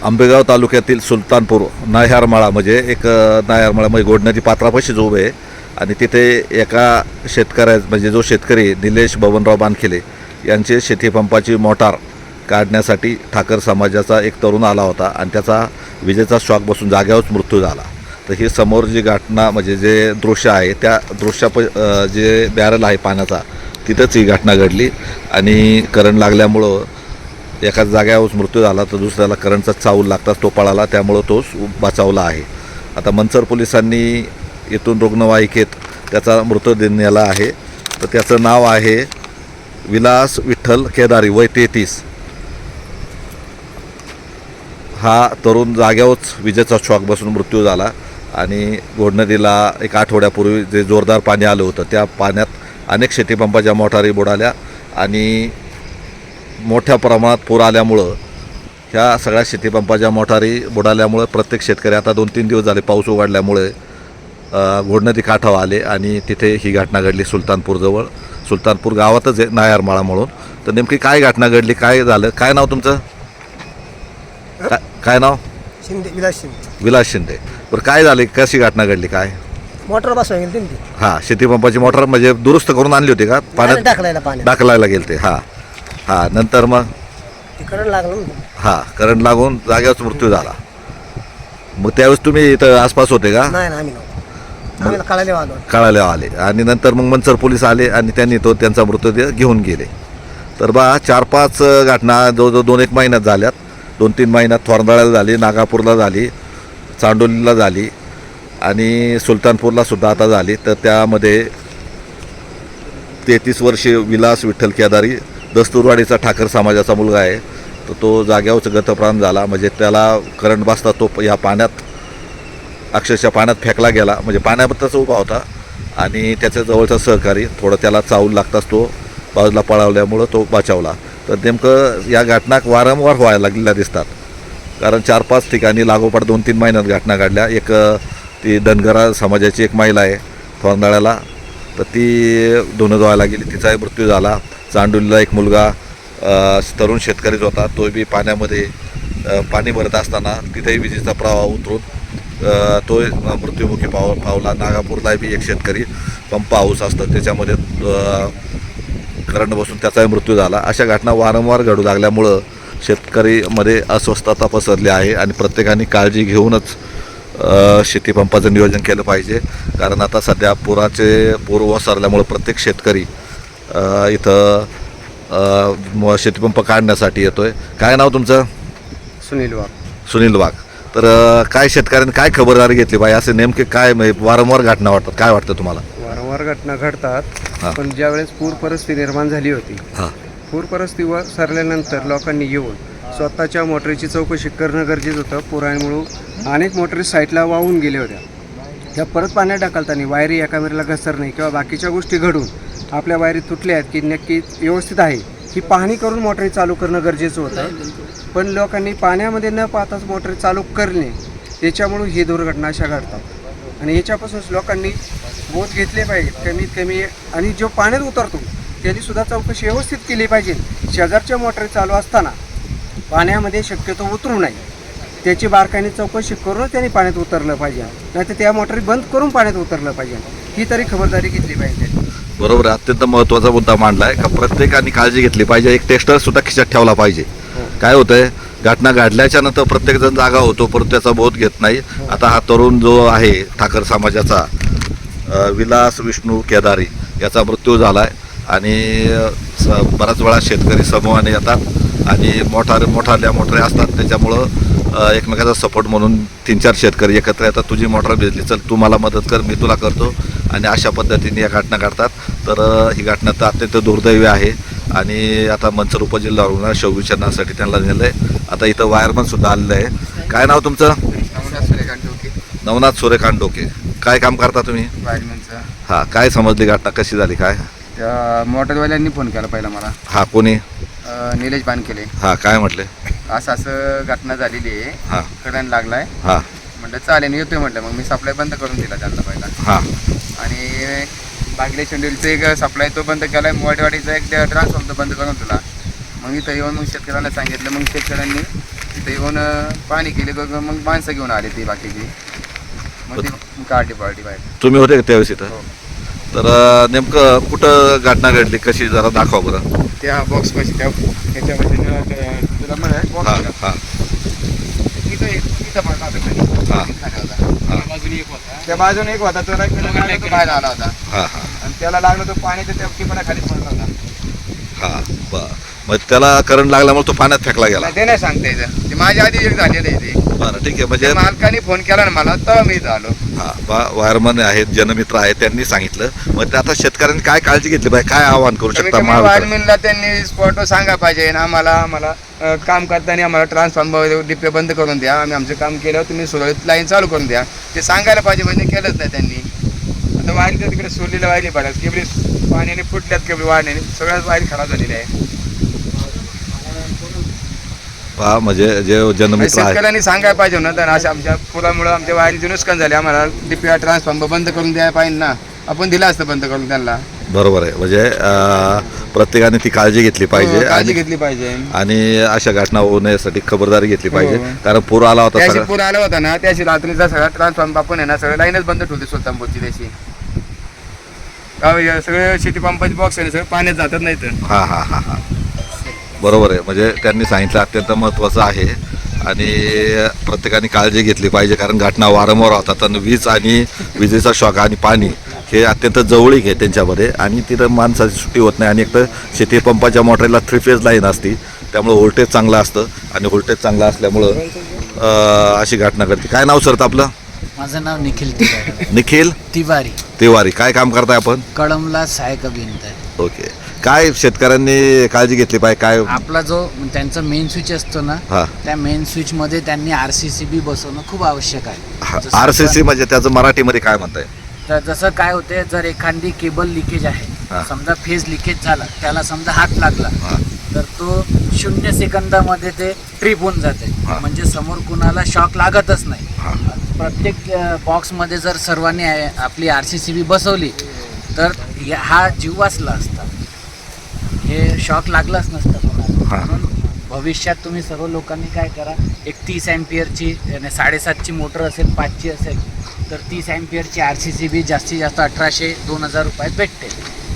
आंबेगाव तालुक्यातील सुलतानपूर नाह्यारमाळा म्हणजे एक नाह्यारमाळा म्हणजे गोडण्याची पात्रापाशीच उभे आहे आणि तिथे एका शेतकऱ्या म्हणजे जो शेतकरी निलेश बबनराव बानखिले यांचे शेतीपंपाची मोटार काढण्यासाठी ठाकर समाजाचा एक तरुण आला होता आणि त्याचा विजेचा शॉक बसून जाग्यावरच मृत्यू झाला. तर ही समोर जी घटना म्हणजे जे दृश्य आहे त्या जे बॅरल आहे पाण्याचा तिथंच ही घटना घडली आणि करंट लागल्यामुळं एका जाग्यावर मृत्यू झाला तर दुसऱ्याला करंटचा चावल लागताच तो पळाला, त्यामुळं तो बचावला आहे. आता मंचर पोलिसांनी इथून रुग्णवाहिकेत त्याचा मृतदेह नेला आहे. तर त्याचं नाव आहे विलास विठ्ठल केदारी, वय 33. हा तरुण जाग्यावरच विजेचा शॉक बसून मृत्यू झाला आणि गोडनदीला एक आठवड्यापूर्वी जे जोरदार पाणी आलं होतं त्या पाण्यात अनेक शेतीपंपाच्या मोटारी बुडाल्या आणि मोठ्या प्रमाणात पूर आल्यामुळं ह्या सगळ्या शेतीपंपाच्या मोटारी बुडाल्यामुळं प्रत्येक शेतकरी आता 2-3 दिवस झाले पाऊस उघडल्यामुळे घोडनदी काठावर आले आणि तिथे ही घटना घडली सुलतानपूरजवळ. सुलतानपूर गावातच आहे नाह्यारमाळा म्हणून. तर नेमकी काय घटना घडली, काय झालं, काय नाव तुमचं, काय नाव? शिंदे, विलास शिंदे. विलास शिंदे. बरं काय झाले, कशी घटना घडली, काय? मोटर बसवा गेली ती हां, शेतीपंपाची मोटर म्हणजे दुरुस्त करून आणली होती का पाण्यात टाकलायला टाकलायला गेले ते? हां हां. नंतर मग ते करंट लागलं ना. हां, करंट लागून जाग्यावरच मृत्यू झाला. मग त्यावेळेस तुम्ही इथं आसपास होते का? नाही ना, आम्ही नव्हतो. आम्ही कळाल्या आले आणि नंतर मग मंचर पोलीस आले आणि त्यांनी त्यांचा मृतदेह घेऊन गेले. तर 4-5 घटना जवळजवळ 2-1 महिन्यात झाल्यात. 2-3 महिन्यात थोरंदाळ्याला झाली, नागापूरला झाली, चांडोलीला झाली आणि सुलतानपूरला सुद्धा आता झाली. तर त्यामध्ये 33 वर्षीय विलास विठ्ठल केदारी दस्तूरवाडीचा ठाकर समाजाचा मुलगा आहे. तर तो जाग्यावरच गतप्राण झाला. म्हणजे त्याला करंट बसता तो या पाण्यात अक्षरशः पाण्यात फेकला गेला. म्हणजे पाण्याबद्दलच उभा होता आणि त्याच्या जवळचा सहकारी थोडं त्याला चावल लागताच तो बाजूला पळावल्यामुळं तो बचावला. तर नेमकं या घटना वारंवार व्हायला लागलेल्या दिसतात, कारण 4-5 ठिकाणी लागोपाठ 2-3 महिन्यात घटना घडल्या. एक ती धनगरा समाजाची एक महिला आहे थोरंदाळ्याला, तर ती धुणं धुवायला गेली, तिचाही मृत्यू झाला. चांडोलीला एक मुलगा तरुण शेतकरीच होता, तो बी पाण्यामध्ये पाणी भरत असताना तिथेही विजेचा प्रवाह उतरून तो मृत्युमुखी पावला. नागापूरला बी एक शेतकरी पंप हाऊस असतं त्याच्यामध्ये करंट बसून त्याचाही मृत्यू झाला. अशा घटना वारंवार घडू लागल्यामुळं शेतकरीमध्ये अस्वस्थता पसरली आहे आणि प्रत्येकाने काळजी घेऊनच शेतीपंपाचं नियोजन केलं पाहिजे. कारण आता सध्या पूर ओसरल्यामुळं प्रत्येक शेतकरी इथं शेतीपंप काढण्यासाठी येतोय. काय नाव तुमचं? सुनील वाघ. सुनील वाघ. तर काय शेतकऱ्यांनी काय खबरदारी घेतली पाहिजे, असे नेमके काय वारंवार घटना वाटतात, काय वाटतं तुम्हाला? वारंवार घटना घडतात, पण ज्यावेळेस पूर परिस्थिती निर्माण झाली होती, पूर परिस्थितीवर सरल्यानंतर लोकांनी येऊन स्वतःच्या मोटरीची चौकशी करणं गरजेचं होतं. पुरामुळे अनेक मोटरी साईटला वाहून गेल्या होत्या. त्या परत पाण्यात टाकताना वायरी एकामेरीला घसरणे किंवा बाकीच्या गोष्टी घडून आपल्या वायरी तुटल्या आहेत की नक्की व्यवस्थित आहे ही पाहणी करून मोटरी चालू करणं गरजेचं होतं. पण लोकांनी पाण्यामध्ये न पाहताच मोटरी चालू करणे, त्याच्यामुळे ही दुर्घटना अशा घडतात. आणि याच्यापासूनच लोकांनी बोध घेतले पाहिजे कमीत कमी. आणि जो पाण्यात उतरतो त्यांनी सुद्धा चौकशी व्यवस्थित केली पाहिजे. शेजारच्या मोटरी चालू असताना पाण्यामध्ये शक्यतो उतरू नये, त्याची बारकाईने चौकशी करूनच त्यांनी पाण्यात उतरलं पाहिजे, नाहीतर त्या मोटरी बंद करून पाण्यात उतरलं पाहिजे. ही तरी खबरदारी घेतली पाहिजे. बरोबर आहे, अत्यंत महत्त्वाचा मुद्दा मांडला आहे का प्रत्येकाने काळजी घेतली पाहिजे. एक टेस्टर सुद्धा खिशात ठेवला पाहिजे. काय होतंय, घटना घडल्याच्या नंतर प्रत्येकजण जागा होतो परंतु त्याचा बोध घेत नाही. आता हा तरुण जो आहे ठाकर समाजाचा विलास विष्णू केदारी याचा मृत्यू झाला आहे आणि बराच वेळा शेतकरी समूहाने येतात आणि मोटारी असतात, त्याच्यामुळं एकमेकाचा सपोर्ट म्हणून 3-4 शेतकरी एकत्र येतात. तुझी मोटर भिजली, चल तू मला मदत कर, मी तुला करतो, आणि अशा पद्धतीने या घटना घडतात. तर ही घटना तर अत्यंत दुर्दैवी आहे आणि आता मंचर उपजिल्हा रुग्णालय शवविच्छेदनासाठी त्यांना नेलं आहे. आता इथं वायरमन सुद्धा आलेलं आहे. काय नाव तुमचं? नवनाथ सूर्यकांत डोके. काय काम करता तुम्ही? वायरमॅनचं. हां, काय समजली घटना, कशी झाली काय? त्या मोटरवाल्यांनी फोन केला पहिला मला. हां, कोणी? निलेश बानखिले. हां, काय म्हटले? असं घटना झालेली आहे, हां करंट लागलाय. हां म्हटलं चालेल येतोय म्हटलं. मग मी सप्लाय बंद करून दिला त्यांना पहिला. हां आणि बागले शेंडीलचं एक सप्लाय तो बंद केलाय, मोठवाडीचा एक ट्रान्सफॉर्म तो बंद करून दिला. मग इथं येऊन मग शेतकऱ्यांना सांगितलं. मग शेतकऱ्यांनी तिथे येऊन पाणी केले मग माणसं घेऊन आले ती बाकीची, मग ती काढली पार्टी बाहेर. तुम्ही होते का त्यावेळेस इथं? तर नेमकं कुठं घटना घडली, कशी जरा दाखवा बरं. त्या बॉक्स पाशी त्याच्यापाशी तुला म्हणा हां बॉक्स हां इथं पडला होता खाली. हां त्या बाजूने एक होता, तो बाहेर आला होता हां हां आणि त्याला लागलं तो पाणी त्या टिपणा खाली पडला होता. हां बरं. मग त्याला करंट लागल्यामुळे तो पाण्यात फेकला गेला. ते नाही सांगता येतं, ते माझ्या आधी एक झालेलं आहे ते. बरं ठीक आहे. म्हणजे मालकाने फोन केला ना मला, तेव्हा मी इथं आलो. वायरमन आहेत, जनमित्र आहेत, त्यांनी सांगितलं. मग ते आता शेतकऱ्यांनी काय काळजी घेतली पाहिजे, काय आवाहन करू शकता महावितरण? वायरमॅनला त्यांनी स्पॉटवर सांगा पाहिजे ना, आम्हाला काम करताना आम्हाला ट्रान्सफॉर्मर डिपे बंद करून द्या, आम्ही आमचं काम केल्यावर तुम्ही सुरळीत लाईन चालू करून द्या, ते सांगायला पाहिजे. म्हणजे केलंच नाही त्यांनी. आता वायरीच्या तिकडे सोडलेल्या वायरी पडतात, केबरी पाण्याने फुटल्यात, केबरी वाढण्याने सगळ्याच वायरी खराब झालेल्या आहे. म्हणजे जे जनमित्र आहेत शेतकऱ्यांनी सांगायला पाहिजे ना, तर अशा आमच्या पुरामुळे आमच्या वायरीचे नुकसान झाले, आम्हाला डीपी ट्रान्सफॉर्मर बंद करून द्यायला पाहिजे ना, आपण दिलं असतं बंद करून त्यांना. बरोबर आहे. म्हणजे प्रत्येकाने ती काळजी घेतली पाहिजे काळजी घेतली पाहिजे आणि अशा घटना होऊ नयेसाठी खबरदारी घेतली पाहिजे. हो. कारण पूर आला होता त्याशी सगळा. पूर आला होता ना, त्याशी रात्रीचा सगळा ट्रान्सफॉर्मर आपण आहे ना, सगळं लाईनच बंद ठेवली सुलतानपूरची त्याची. सगळे शेती पंपाचे बॉक्स आहे ना, सगळं पाण्यात जातात नाही तर. हां हां हां हां बरोबर आहे. म्हणजे त्यांनी सांगितलं अत्यंत महत्त्वाचं आहे आणि प्रत्येकाने काळजी घेतली पाहिजे. कारण घटना वारंवार होतात आणि वीज आणि विजेचा शॉक आणि पाणी हे अत्यंत जवळीक आहे त्यांच्यामध्ये आणि तिथं माणसाची सुट्टी होत नाही. आणि एक तर शेती पंपाच्या मोटरला 3 फेज लाईन असते, त्यामुळं व्होल्टेज चांगलं असतं आणि व्होल्टेज चांगलं असल्यामुळं अशी घटना घडते. काय नाव सर आपलं? माझं नाव निखिल तिवारी. निखिल तिवारी. काय काम करताय आपण? कळमला सहाय्यक अभियंता आहे. ओके. काय शेतकऱ्यांनी काळजी घेतली पाहिजे? काय आपला जो त्यांचा मेन स्विच असतो ना, हा त्या मेन स्विच मध्ये त्यांनी RCCB बसवणं खूप आवश्यक आहे. जसं RCC म्हणजे त्याचं मराठीमध्ये काय म्हणताय? तर जसं काय होते, जर एखादी केबल लिकेज आहे, हा. समजा फेज लिकेज झाला, त्याला समजा हात लागला, हा. तर तो 0 सेकंदामध्ये ते ट्रिप होऊन जाते. हा. म्हणजे समोर कुणाला शॉक लागतच नाही. हा. प्रत्येक बॉक्समध्ये जर सर्वांनी आपली RCCB बसवली तर हा जीव वाचला असता, हे शॉक लागलाच नसतं कोणाला. हा. म्हणून भविष्यात तुम्ही सर्व लोकांनी काय करा, एक 30 अँपियरची 7.5ची मोटर असेल, 5ची असेल तर 30 अँपियरची RCCB जास्तीत जास्त 1800-2000 रुपयात भेटते.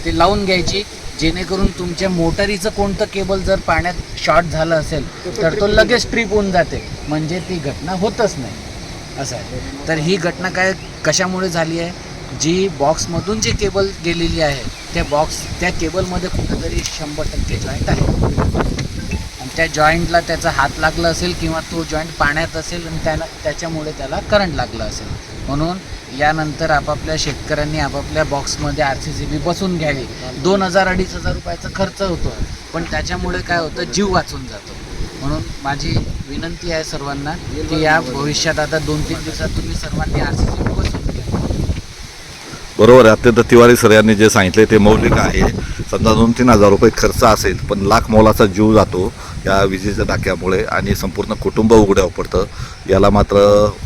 ते लावून घ्यायची, जेणेकरून तुमच्या मोटरीचं कोणतं केबल जर पाण्यात शॉर्ट झालं असेल तर तो लगेच ट्रिप होऊन जाते, म्हणजे ती घटना होतच नाही असं आहे. तर ही घटना काय कशामुळे झाली आहे, जी बॉक्समधून जी केबल गेलेली आहे त्या केबलमध्ये कुठंतरी 100% जॉईंट आहे आणि त्या जॉईंटला त्याचा हात लागला असेल किंवा तो जॉईंट पाण्यात असेल आणि त्याच्यामुळे त्याला करंट लागलं असेल. म्हणून यानंतर आपापल्या शेतकऱ्यांनी आपापल्या बॉक्समध्ये RCCB बसून घ्यावी. 2000-2500 रुपयाचा खर्च होतो, पण त्याच्यामुळे काय होतं, जीव वाचून जातो. म्हणून माझी विनंती आहे सर्वांना की या भविष्यात आता 2-3 दिवसात तुम्ही सर्वांनी RCCB बसून घ्या. बरोबर आहे. अत्यंत तिवारी सर यांनी जे सांगितले ते मौलिक आहे. समजा 2-3 हजार रुपये खर्च असेल, पण लाख मोलाचा जीव जातो या विजेच्या टाक्यामुळे आणि संपूर्ण कुटुंब उघड्यावर पडतं. याला मात्र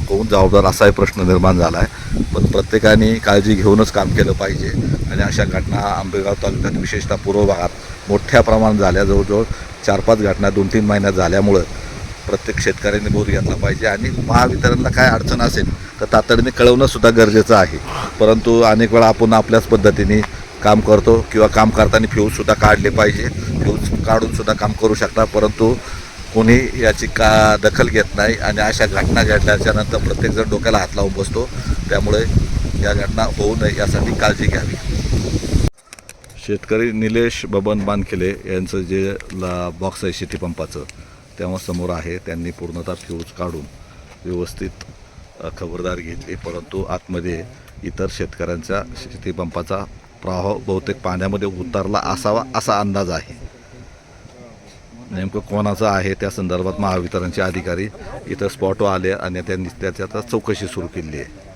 कोण जबाबदार असाही प्रश्न निर्माण झाला आहे. पण प्रत्येकाने काळजी घेऊनच काम केलं पाहिजे आणि अशा घटना आंबेगाव तालुक्यात विशेषतः पूर्व भागात मोठ्या प्रमाणात झाल्या. जवळजवळ 4-5 घटना 2-3 महिन्यात झाल्यामुळं प्रत्येक शेतकऱ्यांनी बोध घेतला पाहिजे आणि महावितरणला काय अडचण असेल तर तातडीने कळवणं सुद्धा गरजेचं आहे. परंतु अनेक वेळा आपण आपल्याच पद्धतीने काम करतो किंवा काम करताना फ्यूजसुद्धा काढले पाहिजे. फ्यूज काढूनसुद्धा काम करू शकता, परंतु कोणी याची दखल घेत नाही आणि अशा घटना घडल्याच्या नंतर प्रत्येकजण डोक्याला हात लावून बसतो. त्यामुळे या घटना होऊ नये यासाठी काळजी घ्यावी. शेतकरी निलेश बबन बानखेले यांचं जे बॉक्स आहे शेतीपंपाचं तेव्हा समोर आहे, त्यांनी पूर्णतः फ्यूज काढून व्यवस्थित खबरदारी घेतली. परंतु आतमध्ये इतर शेतकऱ्यांच्या शेतीपंपाचा प्रवाह बहुतेक पाण्यामध्ये उतरला असावा असा अंदाज आहे. नेमकं कोणाचं आहे त्या संदर्भात महावितरणचे अधिकारी इथं स्पॉटवर आले आणि त्यांनी त्याची आता चौकशी सुरू केली आहे.